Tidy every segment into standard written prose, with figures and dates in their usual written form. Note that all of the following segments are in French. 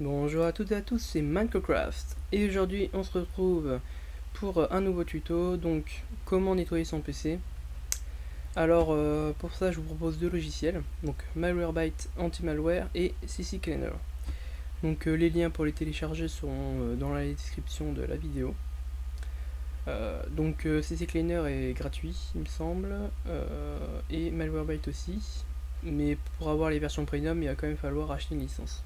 Bonjour à toutes et à tous, c'est Minecraft et aujourd'hui on se retrouve pour un nouveau tuto, donc comment nettoyer son PC. Alors pour ça je vous propose deux logiciels, donc Malwarebytes Anti-Malware et CCleaner. Donc les liens pour les télécharger seront dans la description de la vidéo. Donc CCleaner est gratuit il me semble, et Malwarebytes aussi, mais pour avoir les versions premium il va quand même falloir acheter une licence.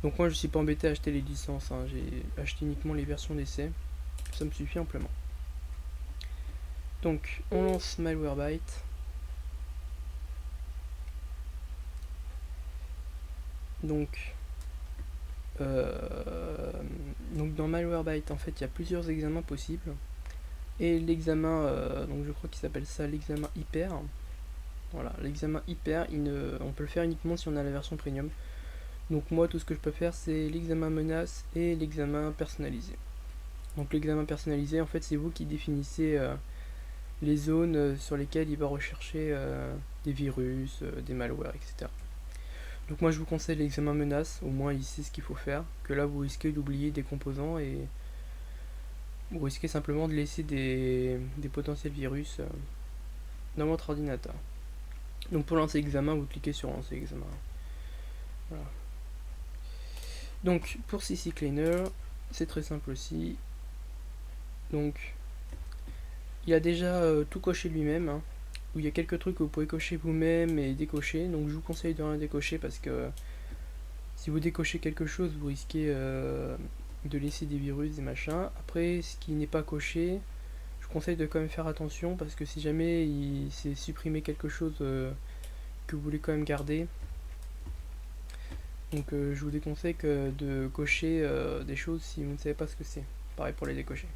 Donc moi je suis pas embêté à acheter les licences, hein. J'ai acheté uniquement les versions d'essai, ça me suffit amplement. Donc on lance Malwarebytes. Donc, donc dans Malwarebytes en fait il y a plusieurs examens possibles. Et l'examen, donc je crois qu'il s'appelle ça l'examen hyper. Voilà, l'examen hyper, on peut le faire uniquement si on a la version premium. Donc moi tout ce que je peux faire c'est l'examen menace et l'examen personnalisé. Donc l'examen personnalisé en fait c'est vous qui définissez les zones sur lesquelles il va rechercher des virus, des malwares, etc. Donc moi je vous conseille l'examen menace, au moins il sait ce qu'il faut faire, que là vous risquez d'oublier des composants et vous risquez simplement de laisser des potentiels virus dans votre ordinateur. Donc pour lancer l'examen, vous cliquez sur lancer l'examen. Voilà. Donc pour CCleaner, c'est très simple aussi. Donc il a déjà tout coché lui-même, hein, où il y a quelques trucs que vous pouvez cocher vous-même et décocher. Donc je vous conseille de rien décocher parce que si vous décochez quelque chose, vous risquez de laisser des virus, des machins. Après, ce qui n'est pas coché, je vous conseille de quand même faire attention parce que si jamais il s'est supprimé quelque chose que vous voulez quand même garder, donc je vous déconseille de cocher des choses si vous ne savez pas ce que c'est. Pareil pour les décocher.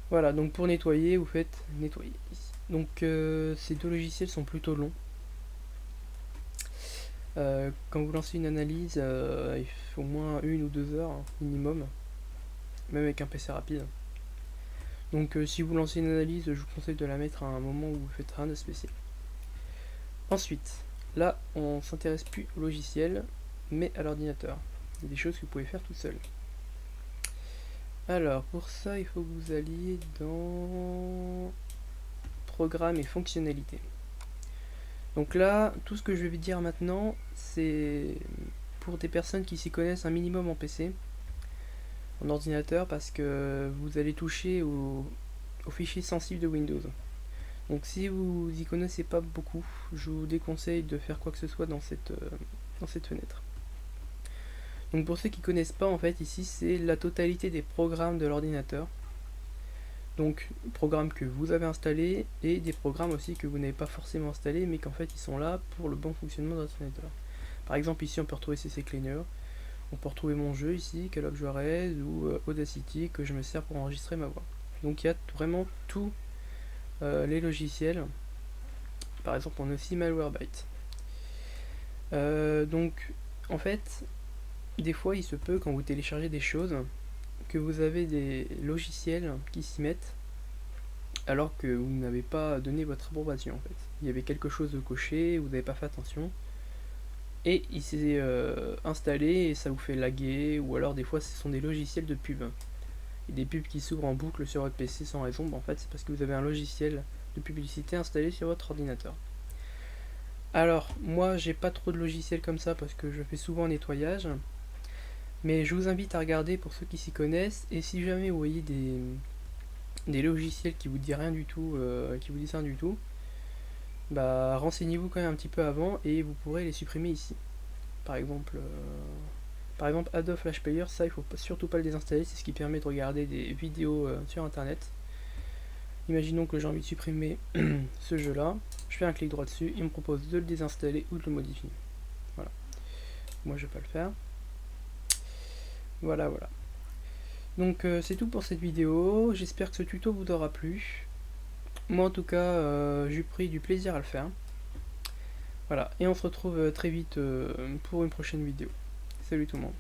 Voilà, donc pour nettoyer, vous faites nettoyer ici. Donc ces deux logiciels sont plutôt longs. Quand vous lancez une analyse, il faut au moins 1 ou 2 heures minimum, même avec un PC rapide. Donc si vous lancez une analyse, je vous conseille de la mettre à un moment où vous faites rien de spécial. Ensuite, là on s'intéresse plus au logiciel, mais à l'ordinateur. Il y a des choses que vous pouvez faire tout seul. Alors pour ça, il faut que vous alliez dans Programmes et fonctionnalités. Donc là, tout ce que je vais vous dire maintenant, c'est pour des personnes qui s'y connaissent un minimum en PC, en ordinateur, parce que vous allez toucher aux fichiers sensibles de Windows. Donc si vous y connaissez pas beaucoup, je vous déconseille de faire quoi que ce soit dans cette fenêtre. Donc pour ceux qui connaissent pas, en fait ici c'est la totalité des programmes de l'ordinateur. Donc programmes que vous avez installés et des programmes aussi que vous n'avez pas forcément installés mais qu'en fait ils sont là pour le bon fonctionnement de l'ordinateur. Par exemple ici on peut retrouver CCleaner, on peut retrouver mon jeu ici, Call of Juarez ou Audacity que je me sers pour enregistrer ma voix. Donc il y a vraiment tous les logiciels. Par exemple on a aussi Malwarebytes. Donc en fait des fois il se peut quand vous téléchargez des choses que vous avez des logiciels qui s'y mettent alors que vous n'avez pas donné votre approbation en fait. Il y avait quelque chose de coché, vous n'avez pas fait attention et il s'est installé et ça vous fait laguer, ou alors des fois ce sont des logiciels de pub. Et des pubs qui s'ouvrent en boucle sur votre PC sans raison, en fait c'est parce que vous avez un logiciel de publicité installé sur votre ordinateur. Alors moi j'ai pas trop de logiciels comme ça parce que je fais souvent un nettoyage, mais je vous invite à regarder pour ceux qui s'y connaissent, et si jamais vous voyez des logiciels qui vous disent rien du tout, bah renseignez-vous quand même un petit peu avant et vous pourrez les supprimer ici. Par exemple Adobe Flash Player, ça il faut surtout pas le désinstaller, c'est ce qui permet de regarder des vidéos sur internet. Imaginons que j'ai envie de supprimer ce jeu là, je fais un clic droit dessus, il me propose de le désinstaller ou de le modifier. Voilà, moi je vais pas le faire. Voilà. Donc c'est tout pour cette vidéo, j'espère que ce tuto vous aura plu. Moi en tout cas j'ai pris du plaisir à le faire. Voilà, et on se retrouve très vite pour une prochaine vidéo. Salut tout le monde.